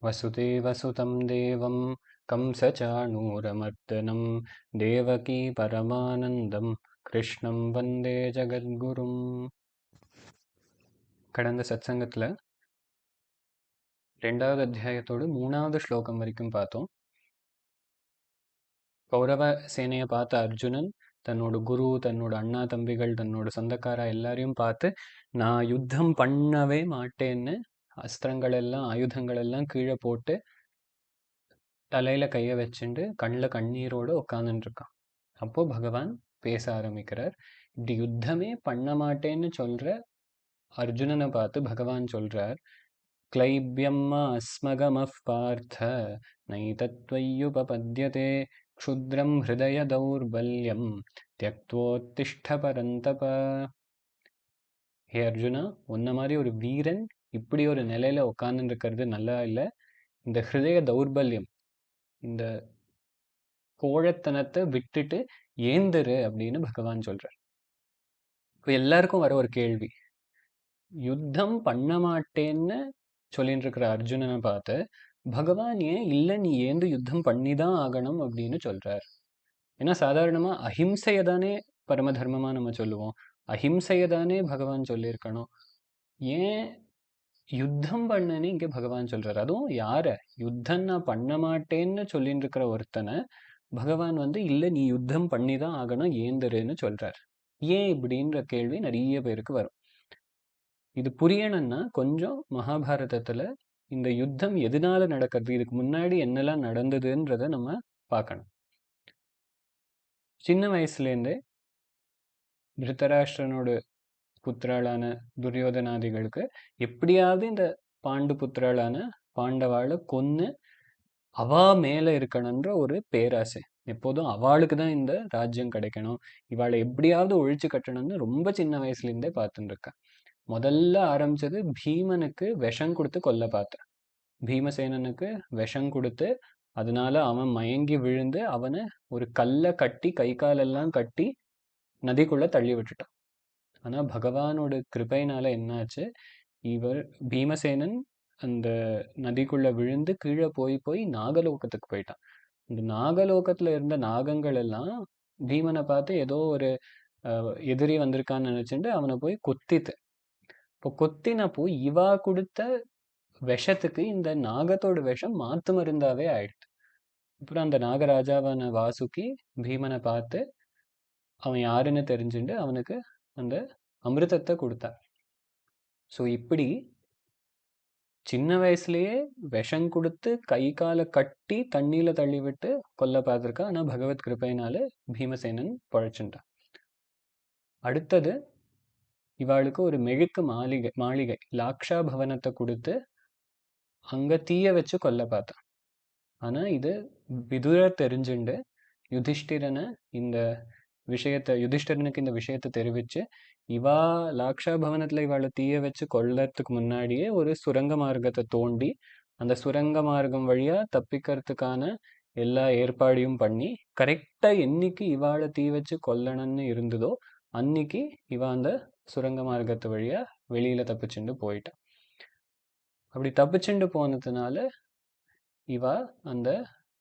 वसुदेवसुतं देवं कंसचाणूरमर्दनं देवकी பரமானந்தம் கிருஷ்ணம் வந்தே ஜகத்குரும். கடந்த சத்சங்கத்தில் ரெண்டாவது அத்தியாயத்தோடு மூணாவது ஸ்லோகம் வரைக்கும் பார்த்தோம். கௌரவ சேனையை பார்த்த அர்ஜுனன் தன்னோட குரு, தன்னோட அண்ணா தம்பிகள், தன்னோட சொந்தக்காரா எல்லாரையும் பார்த்து நான் யுத்தம் பண்ணவே மாட்டேன்னு அஸ்திரங்கள் எல்லாம் ஆயுதங்கள் எல்லாம் கீழே போட்டு தலையில கையை வச்சுட்டு கண்ணில் கண்ணீரோடு உட்காந்துட்டு இருக்கான். அப்போ பகவான் பேச ஆரம்பிக்கிறார். இப்படி யுத்தமே பண்ண மாட்டேன்னு சொல்ற அர்ஜுனனை பார்த்து பகவான் சொல்றார், கிளைபியம்மா அஸ்மகமஃப் பார்த்த நைதத்வய்யுபபத்யதே க்ஷுத்ரம் ஹிருதய தௌர்பல்யம் தியக்த்வோத்திஷ்ட பரந்தப. ஹே அர்ஜுனா, உன்ன மாதிரி ஒரு வீரன் இப்படி ஒரு நிலையில உட்கார்ந்து இருக்கிறது நல்லா இல்லை. இந்த ஹிருதய தௌர்பல்யம், இந்த கோழத்தனத்தை விட்டுட்டு ஏந்திரு அப்படின்னு பகவான் சொல்றார். இப்போ எல்லாருக்கும் வர ஒரு கேள்வி, யுத்தம் பண்ண மாட்டேன்னு சொல்லிட்டு இருக்கிற அர்ஜுனனை பார்த்து பகவான் ஏன் இல்லை நீ ஏந்து யுத்தம் பண்ணி தான் ஆகணும் அப்படின்னு சொல்றார்? ஏன்னா சாதாரணமா அஹிம்சையை தானே பரம தர்மமா நம்ம சொல்லுவோம், அஹிம்சையை தானே பகவான் சொல்லியிருக்கணும். ஏன் யுத்தம் பண்ணுன்னு இங்கே பகவான் சொல்றாரு? அதுவும் யார? யுத்தம் நான் பண்ண மாட்டேன்னு சொல்லிட்டு இருக்கிற ஒருத்தனை பகவான் இல்லை நீ யுத்தம் பண்ணி தான் ஆகணும் ஏந்திருன்னு சொல்றார். ஏன் இப்படின்ற கேள்வி நிறைய பேருக்கு வரும். இது புரியணும்னா கொஞ்சம் மகாபாரதத்துல இந்த யுத்தம் எதனால நடக்கிறது, இதுக்கு முன்னாடி என்னெல்லாம் நடந்ததுன்றத நம்ம பார்க்கணும். சின்ன வயசுலேருந்தே திருதராஷ்டிரனோட புத்திராளான துரியோதனாதிகளுக்கு எப்படியாவது இந்த பாண்டு புத்திராளான பாண்டவாளை கொன்னு அவா மேல இருக்கணும்ன்ற ஒரு பேராசை. எப்போதும் அவளுக்கு தான் இந்த ராஜ்யம் கிடைக்கணும், இவாளை எப்படியாவது ஒழிச்சு கட்டணும்னு ரொம்ப சின்ன வயசுலேருந்தே பார்த்துட்டு இருக்கா. முதல்ல ஆரம்பிச்சது பீமனுக்கு விஷம் கொடுத்து கொல்ல பார்த்தான். பீமசேனனுக்கு விஷம் கொடுத்து அதனால அவன் மயங்கி விழுந்து அவனை ஒரு கல்லை கட்டி கை காலெல்லாம் கட்டி நதிக்குள்ள தள்ளி விட்டுட்டான். ஆனா பகவானோட கிருபையினால என்னாச்சு, இவர் பீமசேனன் அந்த நதிக்குள்ள விழுந்து கீழே போய் போய் நாகலோகத்துக்கு போயிட்டான். இந்த நாகலோகத்துல இருந்த நாகங்கள் எல்லாம் பீமனை பார்த்து ஏதோ ஒரு எதிரி வந்திருக்கான்னு நினைச்சுட்டு அவனை போய் கொத்தித்து. இப்போ கொத்தினப்போ இவா கொடுத்த விஷத்துக்கு இந்த நாகத்தோட விஷம் மாத்து மருந்தாவே ஆயிடுது. அப்புறம் அந்த நாகராஜாவான வாசுகி பீமனை பார்த்து அவன் யாருன்னு தெரிஞ்சுட்டு அவனுக்கு அந்த அமிர்தத்தை கொடுத்தான். ஸோ இப்படி சின்ன வயசுலயே விஷம் கொடுத்து கை காலை கட்டி தண்ணியில தள்ளி விட்டு கொல்ல பார்த்துருக்கா. ஆனா பகவத் கிருபையினால பீமசேனன் பழைச்சுட்டான். அடுத்தது இவாளுக்கு ஒரு மெழுக்கு மாளிகை லாக்ஷா பவனத்தை கொடுத்து அங்க தீய வச்சு கொல்ல பார்த்தான். ஆனா இது விதுரர் தெரிஞ்சுண்டு யுதிஷ்டிரனை இந்த யுதிஷ்டிரனுக்கு இந்த விஷயத்தை தெரிவிச்சு இவா லாக்ஷா பவனத்துல இவாளை தீய வச்சு கொல்லறதுக்கு முன்னாடியே ஒரு சுரங்க மார்க்கத்தை தோண்டி அந்த சுரங்க மார்க்கம் வழியா தப்பிக்கிறதுக்கான எல்லா ஏற்பாடையும் பண்ணி கரெக்டா என்னைக்கு இவாளை தீ வச்சு கொல்லணும்னு இருந்ததோ அன்னைக்கு இவ அந்த சுரங்க மார்க்கத்து வழியா வெளியில தப்பிச்சுண்டு போயிட்டான். அப்படி தப்பிச்சுண்டு போனதுனால இவா அந்த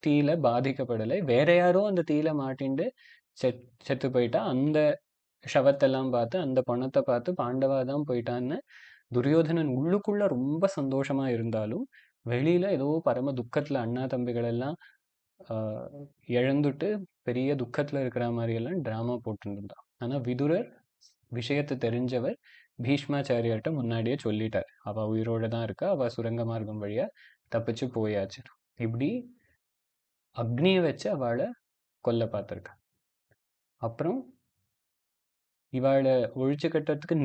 தீயில பாதிக்கப்படலை. வேற யாரோ அந்த தீயில மாட்டிண்டு செத்து போயிட்டா. அந்த சவத்தெல்லாம் பார்த்து அந்த பணத்தை பார்த்து பாண்டவா தான் போயிட்டான்னு துரியோதனன் உள்ளுக்குள்ள ரொம்ப சந்தோஷமா இருந்தாலும் வெளியில ஏதோ பரம துக்கத்துல அண்ணா தம்பிகள் எல்லாம் இழந்துட்டு பெரிய துக்கத்துல இருக்கிற மாதிரி எல்லாம் டிராமா போட்டு இருந்தான். ஆனா விதுரர் விஷயத்தை தெரிஞ்சவர் பீஷ்மாச்சாரியார்கிட்ட முன்னாடியே சொல்லிட்டார், அவ உயிரோட தான் இருக்கா, அவ சுரங்க மார்க்கம் வழியா தப்பிச்சு போயாச்சு. இப்படி அக்னியை வச்சு அவளை கொல்ல பார்த்துருக்கா. அப்புறம் இவாளை ஒழிச்சு கட்டுறதுக்கு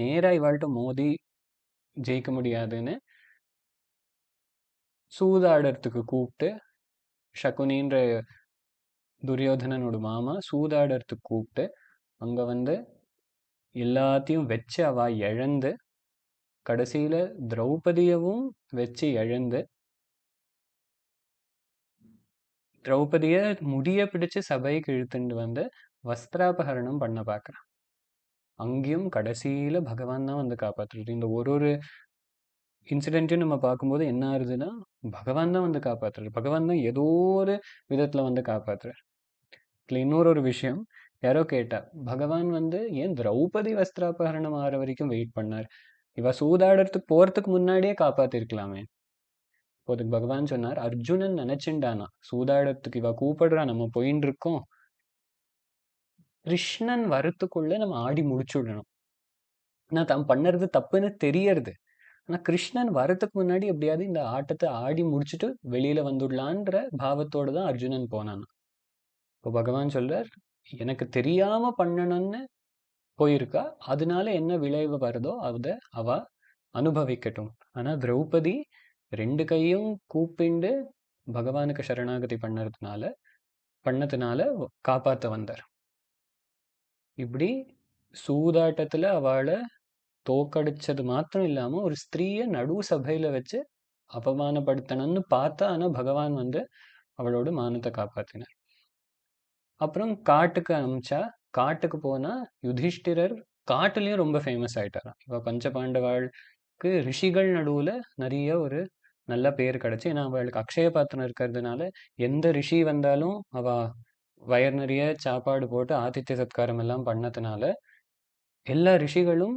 நேரா இவாள்கிட்ட மோதி ஜெயிக்க முடியாதுன்னு சூதாடுறதுக்கு கூப்பிட்டு சகுனின்ற துரியோதனனோட மாமா சூதாடுறதுக்கு கூப்பிட்டு அங்க எல்லாத்தையும் வச்சு அவ இழந்து கடைசியில திரௌபதியவும் வச்சு இழந்து திரௌபதிய முடிய பிடிச்சு சபைக்கு இழுத்துட்டு வஸ்திராபகரணம் பண்ண பார்க்குறான். அங்கேயும் கடைசியில பகவான் தான் காப்பாற்றுறது. இந்த ஒரு இன்சிடென்ட்டையும் நம்ம பார்க்கும்போது என்ன ஆகுதுன்னா, பகவான் தான் வந்து காப்பாத்துறாரு. பகவான் தான் ஏதோ ஒரு விதத்துல வந்து காப்பாத்துறாரு. இதுல இன்னொரு விஷயம், யாரோ கேட்டா, பகவான் வந்து ஏன் திரௌபதி வஸ்திராபரணம் ஆற வரைக்கும் வெயிட் பண்ணார்? இவ சூதாடுறதுக்கு போறதுக்கு முன்னாடியே காப்பாத்திருக்கலாமே. அப்போ அதுக்கு பகவான் சொன்னார், அர்ஜுனன் நினைச்சுண்டானா சூதாடுறதுக்கு இவ கூப்பிடுறா, நம்ம போயின்னு இருக்கோம், கிருஷ்ணன் வரத்துக்குள்ள நம்ம ஆடி முடிச்சுடணும். நான் தான் பண்ணறது தப்புன்னு தெரியறது. ஆனா கிருஷ்ணன் வரதுக்கு முன்னாடி எப்படியாவது இந்த ஆட்டத்தை ஆடி முடிச்சுட்டு வெளியில வந்துடலான்ற பாவத்தோட தான் அர்ஜுனன் போனான். இப்போ பகவான் சொல்றார், எனக்கு தெரியாம பண்ணணும்னு போயிருக்கா, அதனால என்ன விளைவு வருதோ அத அவ அனுபவிக்கட்டும். ஆனா திரௌபதி ரெண்டு கையும் கூப்பிண்டு பகவானுக்கு சரணாகதி பண்ணதுனால காப்பாத்த வந்தார். இப்படி சூதாட்டத்துல அவளை தோக்கடிச்சது மாத்திரம் இல்லாம ஒரு ஸ்திரீய நடு சபையில வச்சு அவமானப்படுத்தணும்னு பார்த்தா, ஆனா பகவான் வந்து அவளோட மானத்தை காப்பாத்தினார். அப்புறம் காட்டுக்கு அனுப்பிச்சா, காட்டுக்கு போனா யுதிஷ்டிரர் காட்டுலயும் ரொம்ப ஃபேமஸ் ஆயிட்டாராம். இவ பஞ்ச பாண்டவாளுக்கு ரிஷிகள் நடுவுல நிறைய ஒரு நல்ல பேர் கிடைச்சு. ஏன்னா அவளுக்கு அக்ஷய பாத்திரம் இருக்கிறதுனால எந்த ரிஷி வந்தாலும் அவ வயர் நிறைய சாப்பாடு போட்டு ஆதித்ய சத்காரம் எல்லாம் பண்ணதுனால எல்லா ரிஷிகளும்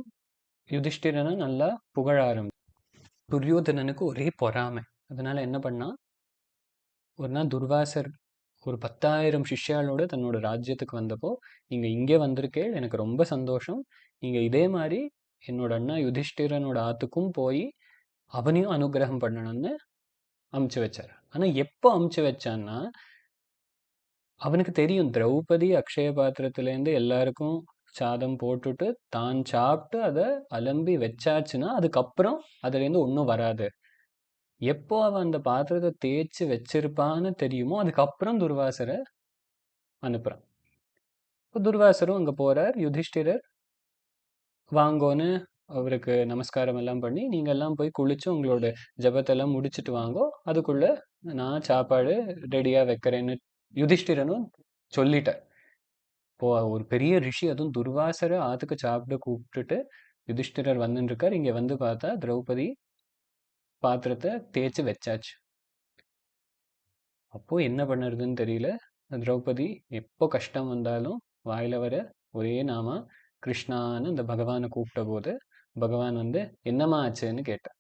யுதிஷ்டிரனை நல்லா புகழ ஆரம்பிச்சாங்க. துரியோதனனுக்கு ஒரே பொறாமை. அதனால என்ன பண்ணா, ஒரு நாள் துர்வாசர் ஒரு 10,000 சிஷ்யாளோட தன்னோட ராஜ்யத்துக்கு வந்தப்போ, நீங்க இங்கே வந்திருக்கேள், எனக்கு ரொம்ப சந்தோஷம். நீங்க இதே மாதிரி என்னோட அண்ணா யுதிஷ்டிரனோட ஆத்துக்கும் போய் அவனையும் அனுகிரகம் பண்ணணும்னு அமுச்சு வச்சார். ஆனா எப்போ அமுச்சு வச்சான்னா, அவனுக்கு தெரியும் திரௌபதி அக்ஷய பாத்திரத்திலேருந்து எல்லாருக்கும் சாதம் போட்டுட்டு தான் சாப்பிட்டு அதை அலம்பி வச்சாச்சுன்னா அதுக்கப்புறம் அதுலேருந்து ஒன்றும் வராது. எப்போ அவன் அந்த பாத்திரத்தை தேய்ச்சி வச்சிருப்பான்னு தெரியுமோ அதுக்கப்புறம் துர்வாசரை அனுப்புறான். இப்போ துர்வாசரும் அங்கே போறார். யுதிஷ்டிரர் வாங்கோன்னு அவருக்கு நமஸ்காரம் எல்லாம் பண்ணி, நீங்க எல்லாம் போய் குளிச்சு உங்களோட ஜபத்தெல்லாம் முடிச்சுட்டு வாங்கோ, அதுக்குள்ள நான் சாப்பாடு ரெடியா வைக்கிறேன்னு யுதிஷ்டிரனும் சொல்லிட்டார். இப்போ ஒரு பெரிய ரிஷி, அதுவும் துர்வாசரை ஆத்துக்கு சாப்பிட கூப்பிட்டுட்டு யுதிஷ்டிரர் வந்துட்டு இருக்கார். இங்க வந்து பார்த்தா திரௌபதி பாத்திரத்தை தேய்ச்சி வச்சாச்சு. அப்போ என்ன பண்ணுறதுன்னு தெரியல. திரௌபதி எப்போ கஷ்டம் வந்தாலும் வாயில வர ஒரே நாம கிருஷ்ணான்னு இந்த பகவானை கூப்பிட்ட போது பகவான் வந்து என்னம்மா ஆச்சுன்னு கேட்டார்.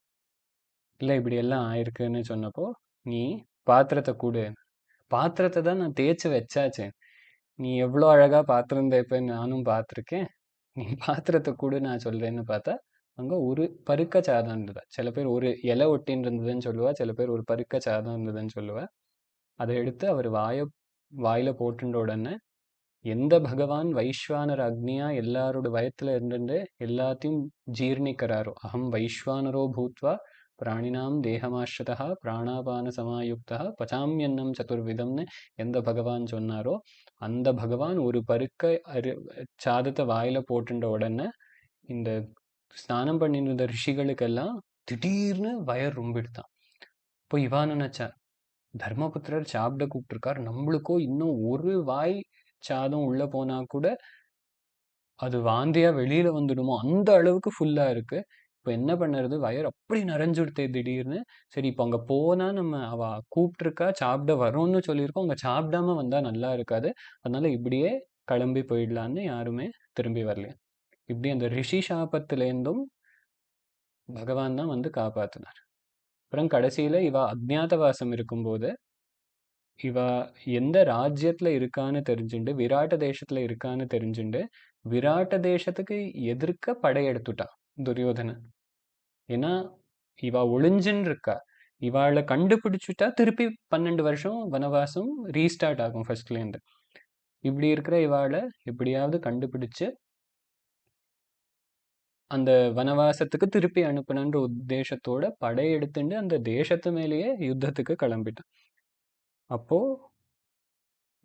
இல்லை இப்படி எல்லாம் ஆயிருக்குன்னு சொன்னப்போ, நீ பாத்திரத்தை கூடு. பாத்திரத்தை தான் நான் தேய்ச்சி வச்சாச்சு. நீ எவ்வளோ அழகா பாத்திரம் தேய்ப்பேன்னு நானும் பார்த்துருக்கேன். நீ பாத்திரத்தை கூடு நான் சொல்றேன்னு பார்த்தா அங்க ஒரு பருக்க சாதம் இருந்தது. சில பேர் ஒரு இலை ஒட்டின்னு இருந்ததுன்னு சொல்லுவா, சில பேர் ஒரு பருக்க சாதம் இருந்ததுன்னு சொல்லுவா. அதை எடுத்து அவர் வாயில போட்டுட்ட உடனே எந்த பகவான் வைஸ்வானர் அக்னியா எல்லாரோட வயத்துல இருந்துட்டு எல்லாத்தையும் ஜீர்ணிக்கிறாரோ, அகம் வைஸ்வானரோ பூத்வா பிராணினாம் தேகமாஸ்ரதா பிராணாபான சமாயுக்தா பச்சாமியன்னம் சதுர்விதம்னு எந்த பகவான் சொன்னாரோ அந்த பகவான் ஒரு பருக்க சாதத்தை வாயில போட்டுட்ட உடனே இந்த ஸ்நானம் பண்ணிட்டு இருந்த ரிஷிகளுக்கெல்லாம் திடீர்னு வயர் ரொம்பிடுதான். இப்போ இவான் நினைச்சா, தர்மபுத்திரர் சாப்பிட கூப்பிட்டுருக்கார், நம்மளுக்கோ இன்னும் ஒரு வாய் சாதம் உள்ள போனா கூட அது வாந்தியா வெளியில வந்துடுமோ அந்த அளவுக்கு ஃபுல்லா இருக்கு. இப்போ என்ன பண்ணுறது, வயர் அப்படி நிறைஞ்சுடுத்தே திடீர்னு. சரி இப்போ அங்கே போனா நம்ம அவ கூப்பிட்டுருக்கா சாப்பிட வரோம்னு சொல்லியிருக்கோம், அங்கே சாப்பிடாம வந்தா நல்லா இருக்காது, அதனால இப்படியே கிளம்பி போயிடலான்னு யாருமே திரும்பி வரலையா. இப்படி அந்த ரிஷி சாபத்திலேருந்தும் பகவான் தான் வந்து காப்பாத்தினார். அப்புறம் கடைசியில இவ அஜ்ஞாதவாசம் இருக்கும்போது இவ எந்த ராஜ்யத்துல இருக்கான்னு தெரிஞ்சுண்டு விராட்ட தேசத்துல இருக்கான்னு தெரிஞ்சுண்டு விராட்ட தேசத்துக்கு எதிர்க்க படையெடுத்துட்டா துரியோதனன். ஏன்னா இவ ஒளிஞ்சுன்னு இருக்கா, இவாளை கண்டுபிடிச்சுட்டா திருப்பி 12 வருஷம் வனவாசம் ரீஸ்டார்ட் ஆகும் ஃபர்ஸ்ட்லேருந்து. இப்படி இருக்கிற இவாளை எப்படியாவது கண்டுபிடிச்சு அந்த வனவாசத்துக்கு திருப்பி அனுப்பணுன்ற உத்தேசத்தோட படையெடுத்துட்டு அந்த தேசத்து மேலேயே யுத்தத்துக்கு கிளம்பிட்டான். அப்போ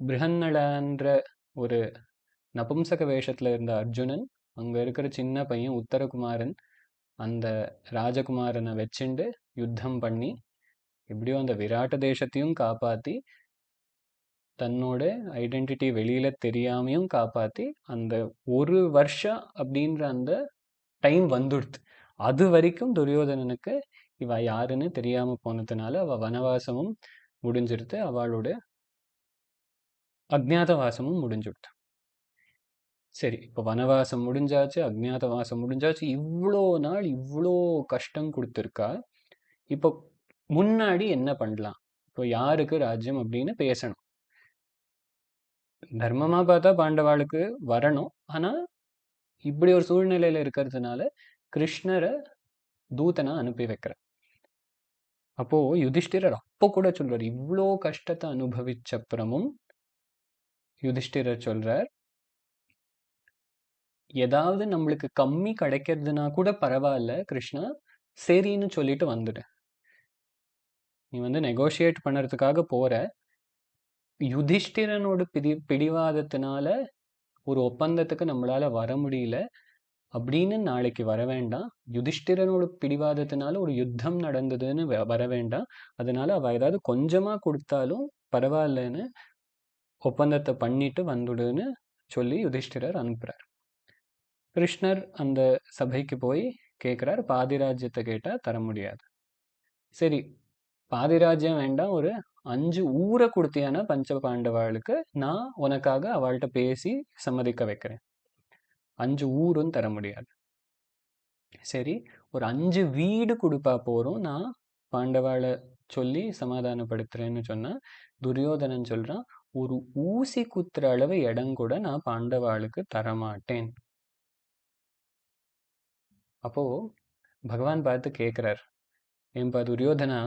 பிருஹன்னளன்ற ஒரு நபும்சக வேஷத்துல இருந்த அர்ஜுனன், அங்க இருக்கிற சின்ன பையன் உத்தரகுமாரன், அந்த ராஜகுமாரனை வச்சுண்டு யுத்தம் பண்ணி எப்படியோ அந்த விராட்ட தேசத்தையும் காப்பாத்தி தன்னோட ஐடென்டிட்டி வெளியில தெரியாமையும் காப்பாத்தி அந்த ஒரு வருஷம் அப்படின்ற அந்த டைம் வந்துடுது. அது வரைக்கும் துரியோதனனுக்கு இவ யாருன்னு தெரியாம போனதுனால அவ வனவாசமும் முடிஞ்சிருது, அவளோட அஜ்ஞாதவாசமும் முடிஞ்சுடுது. சரி, இப்போ வனவாசம் முடிஞ்சாச்சு, அஜ்ஞாதவாசம் முடிஞ்சாச்சு, இவ்வளோ நாள் இவ்வளோ கஷ்டம் கொடுத்துருக்கா. இப்போ முன்னாடி என்ன பண்ணலாம், இப்போ யாருக்கு ராஜ்யம் அப்படின்னு பேசணும். தர்மமா பார்த்தா பாண்டவாளுக்கு வரணும். ஆனா இப்படி ஒரு சூழ்நிலையில இருக்கிறதுனால கிருஷ்ணரை தூதனா அனுப்பி வைக்கிற. அப்போ யுதிஷ்டிரர் அப்போ கூட சொல்றார், இவ்வளோ கஷ்டத்தை அனுபவிச்சப்புறமும் யுதிஷ்டிரர் சொல்றார், ஏதாவது நம்மளுக்கு கம்மி கிடைக்கிறதுனா கூட பரவாயில்ல கிருஷ்ணா, சரின்னு சொல்லிட்டு வந்துடு. நீ வந்து நெகோஷியேட் பண்ணுறதுக்காக போற, யுதிஷ்டிரனோட பிடிவாதத்தினால ஒரு ஒப்பந்தத்துக்கு நம்மளால வர முடியல அப்படின்னு நாளைக்கு வர வேண்டாம். யுதிஷ்டிரனோட பிடிவாதத்தினால ஒரு யுத்தம் நடந்ததுன்னு வர வேண்டாம். அதனால அவ ஏதாவது கொஞ்சமா கொடுத்தாலும் பரவாயில்லன்னு ஒப்பந்தத்தை பண்ணிட்டு வந்துடுன்னு சொல்லி யுதிஷ்டிரர் அனுப்புறார். கிருஷ்ணர் அந்த சபைக்கு போய் கேட்குறார், பாதி ராஜ்யத்தை கேட்டா தர முடியாது. சரி, பாதி ராஜ்யம் வேண்டாம், ஒரு 5 ஊரை கொடுத்தியான பஞ்ச பாண்டவாளுக்கு நான் உனக்காக அவள்கிட்ட பேசி சம்மதிக்க வைக்கிறேன். 5 ஊரும் தர முடியாது. சரி, ஒரு 5 வீடு கொடுப்பா போறோம், நான் பாண்டவாளை சொல்லி சமாதானப்படுத்துறேன்னு சொன்னா துரியோதனன் சொல்றான், ஒரு ஊசி குத்துற அளவு இடம் கூட நான் பாண்டவாளுக்கு தரமாட்டேன். அப்போ பகவான் பார்த்து கேட்குறார், ஏன்பா துரியோதனா,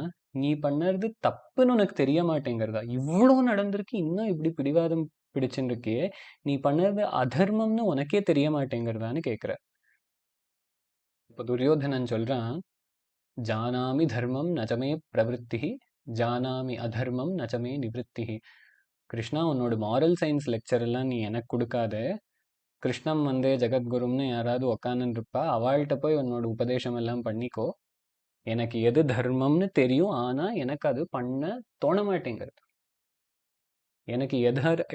நீ பண்ணறது தப்புன்னு உனக்கு தெரிய மாட்டேங்கிறதா? இவ்வளோ நடந்திருக்கு, இன்னும் இப்படி பிடிவாதம் பிடிச்சுருக்கியே, நீ பண்ணது அதர்மம்னு உனக்கே தெரிய மாட்டேங்கிறதான்னு கேட்குற. இப்போ துரியோதனன் சொல்றான், ஜானாமி தர்மம் நச்சமே பிரவருத்தி, ஜானாமி அதர்மம் நச்சமே நிவృత్తి. கிருஷ்ணா, உன்னோட மாரல் சயின்ஸ் லெக்சர் எல்லாம் நீ எனக்கு கொடுக்காத. கிருஷ்ணம் வந்தே ஜெகத்குரும்னு யாராவது உக்காந்துன்னு இருப்பா, அவள்கிட்ட போய் உன்னோட உபதேசம் எல்லாம் பண்ணிக்கோ. எனக்கு எது தர்மம்னு தெரியும், ஆனா எனக்கு அது பண்ண தோண மாட்டேங்கிறது. எனக்கு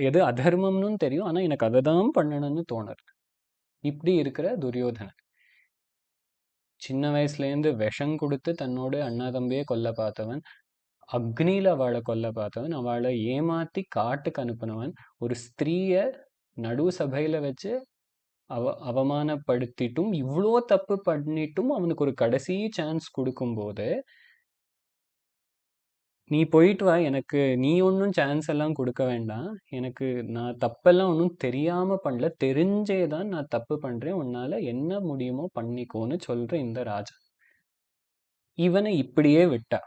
எது அதர்மம்னு தெரியும், ஆனா எனக்கு அதை தான் பண்ணணும்னு தோணுது. இப்படி இருக்கிற துரியோதனன் சின்ன வயசுலேருந்து விஷம் கொடுத்து தன்னோட அண்ணா தம்பியை கொல்ல பார்த்தவன், அக்னியில அவளை கொல்ல பார்த்தவன், அவளை ஏமாத்தி காட்டுக்கு அனுப்பினவன், ஒரு ஸ்திரீய நடு சபையில வச்சு அவமானப்படுத்திட்டும் இவ்வளோ தப்பு பண்ணிட்டும் அவனுக்கு ஒரு கடைசி சான்ஸ் கொடுக்கும்போது, நீ போயிட்டு வா, எனக்கு நீ ஒன்றும் சான்ஸ் எல்லாம் கொடுக்க வேண்டாம், எனக்கு நான் தப்பெல்லாம் ஒன்றும் தெரியாம பண்ணல, தெரிஞ்சே தான் நான் தப்பு பண்றேன், உன்னால என்ன முடியுமோ பண்ணிக்கோன்னு சொல்ற இந்த ராஜா இவனை இப்படியே விட்டா.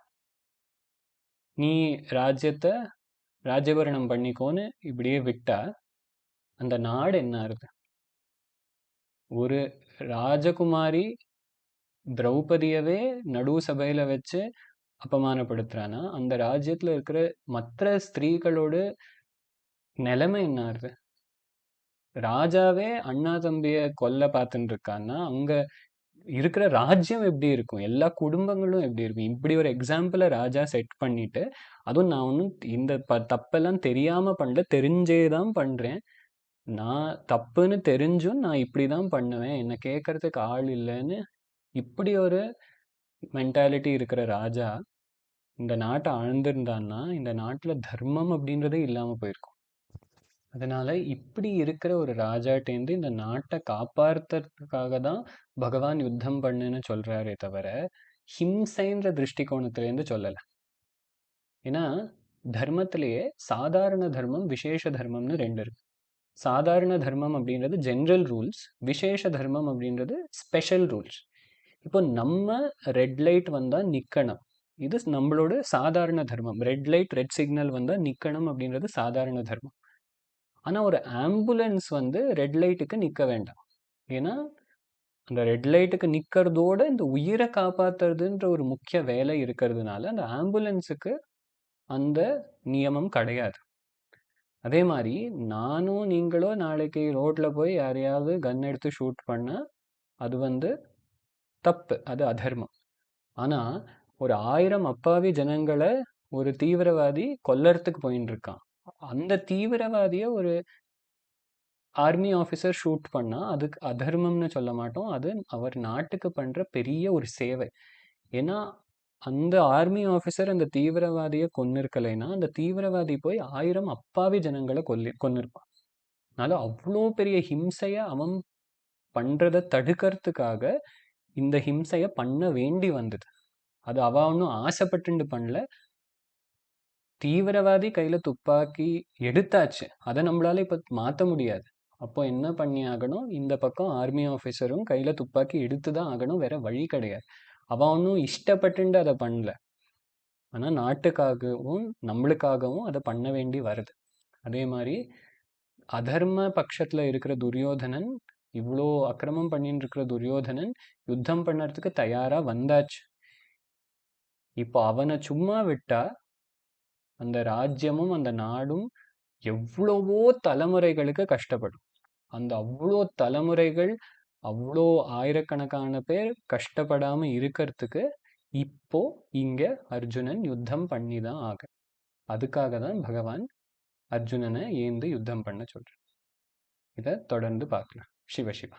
நீ ராஜ்யத்தை ராஜ்யபரணம் பண்ணிக்கோன்னு இப்படியே விட்டா அந்த நாடு என்ன ஆறுது? ஒரு ராஜகுமாரி திரௌபதியவே நடு சபையில வச்சு அப்பமானப்படுத்துறானா, அந்த ராஜ்யத்துல இருக்கிற மற்ற ஸ்திரீகளோட நிலைமை என்ன ஆறுது? ராஜாவே அண்ணா தம்பிய கொல்ல பார்த்துட்டு இருக்கான்னா, அங்க இருக்கிற ராஜ்யம் எப்படி இருக்கும்? எல்லா குடும்பங்களும் எப்படி இருக்கும்? இப்படி ஒரு எக்ஸாம்பிளை ராஜா செட் பண்ணிட்டு, அதுவும் நான் ஒன்றும் இந்த தப்பெல்லாம் தெரியாம பண்ணல, தெரிஞ்சே தான் பண்றேன், நான் தப்புன்னு தெரிஞ்சும் நான் இப்படி தான் பண்ணுவேன், என்னை கேட்கறதுக்கு ஆள் இல்லைன்னு இப்படி ஒரு மென்டாலிட்டி இருக்கிற ராஜா இந்த நாட்டை ஆழ்ந்திருந்தான்னா, இந்த நாட்டுல தர்மம் அப்படின்றதே இல்லாம போயிருக்கும். அதனால இப்படி இருக்கிற ஒரு ராஜாட்டேந்து இந்த நாட்டை காப்பாத்துறதுக்காக தான் பகவான் யுத்தம் பண்ணுன்னு சொல்றாரே தவிர, ஹிம்சைன்ற திருஷ்டிகோணத்திலேருந்து சொல்லலை. ஏன்னா தர்மத்திலேயே சாதாரண தர்மம், விசேஷ தர்மம்னு 2 இருக்கு. சாதாரண தர்மம் அப்படின்றது ஜென்ரல் ரூல்ஸ், விசேஷ தர்மம் அப்படின்றது ஸ்பெஷல் ரூல்ஸ். இப்போ நம்ம ரெட் லைட் வந்தா நிக்கணும், இது நம்மளோட சாதாரண தர்மம். ரெட் லைட், ரெட் சிக்னல் வந்தா நிக்கணும் அப்படின்றது சாதாரண தர்மம். ஆனா ஒரு ஆம்புலன்ஸ் வந்து ரெட் லைட்டுக்கு நிக்க வேண்டாம். ஏன்னா அந்த ரெட் லைட்டுக்கு நிக்கிறதோட இந்த உயிரை காப்பாத்துறதுன்ற ஒரு முக்கிய வேலை இருக்கிறதுனால அந்த ஆம்புலன்ஸுக்கு அந்த நியமம் கிடையாது. அதே மாதிரி நானும் நீங்களோ நாளைக்கு ரோட்ல போய் யாரையாவது கன் எடுத்து ஷூட் பண்ணா அது வந்து தப்பு, அது அதர்மம். ஆனா ஒரு 1000 அப்பாவி ஜனங்களை ஒரு தீவிரவாதி கொல்லறதுக்கு போயின்னு இருக்கான், அந்த தீவிரவாதிய ஒரு ஆர்மி ஆஃபீஸர் ஷூட் பண்ணா அதுக்கு அதர்மம்னு சொல்ல மாட்டோம், அது அவர் நாட்டுக்கு பண்ற பெரிய ஒரு சேவை. ஏன்னா அந்த ஆர்மி ஆஃபீஸர் அந்த தீவிரவாதியை கொன்னிருக்கலைன்னா அந்த தீவிரவாதி போய் 1000 அப்பாவி ஜனங்களை கொன்னிருப்பான். அதனால அவ்வளோ பெரிய ஹிம்சைய அவன் பண்றத தடுக்கிறதுக்காக இந்த ஹிம்சைய பண்ண வேண்டி வந்தது. அது அவ ஒன்றும் ஆசைப்பட்டுண்டு பண்ணல. தீவிரவாதி கையில துப்பாக்கி எடுத்தாச்சு, அதை நம்மளால இப்ப மாத்த முடியாது. அப்போ என்ன பண்ணி ஆகணும், இந்த பக்கம் ஆர்மி ஆஃபீஸரும் கையில துப்பாக்கி எடுத்துதான் ஆகணும், வேற வழி கிடையாது. அவ ஒன்றும் இஷ்டப்பட்டுண்டு அதை பண்ணல, ஆனா நாட்டுக்காகவும் நம்மளுக்காகவும் அதை பண்ண வேண்டி வருது. அதே மாதிரி அதர்ம பட்சத்துல இருக்கிற துரியோதனன், இவ்வளோ அக்கிரமம் பண்ணிட்டு இருக்கிற துரியோதனன் யுத்தம் பண்ணறதுக்கு தயாரா வந்தாச்சு. இப்போ அவனை சும்மா விட்டா அந்த ராஜ்யமும் அந்த நாடும் எவ்வளவோ தலைமுறைகளுக்கு கஷ்டப்படும். அந்த அவ்வளோ தலைமுறைகள், அவ்வளோ ஆயிரக்கணக்கான பேர் கஷ்டப்படாம இருக்கிறதுக்கு இப்போ இங்க அர்ஜுனன் யுத்தம் பண்ணி தான் ஆக. அதுக்காக தான் பகவான் அர்ஜுனனை ஏந்து யுத்தம் பண்ண சொல்றார். இதை தொடர்ந்து பார்க்கலாம். சிவ சிவா.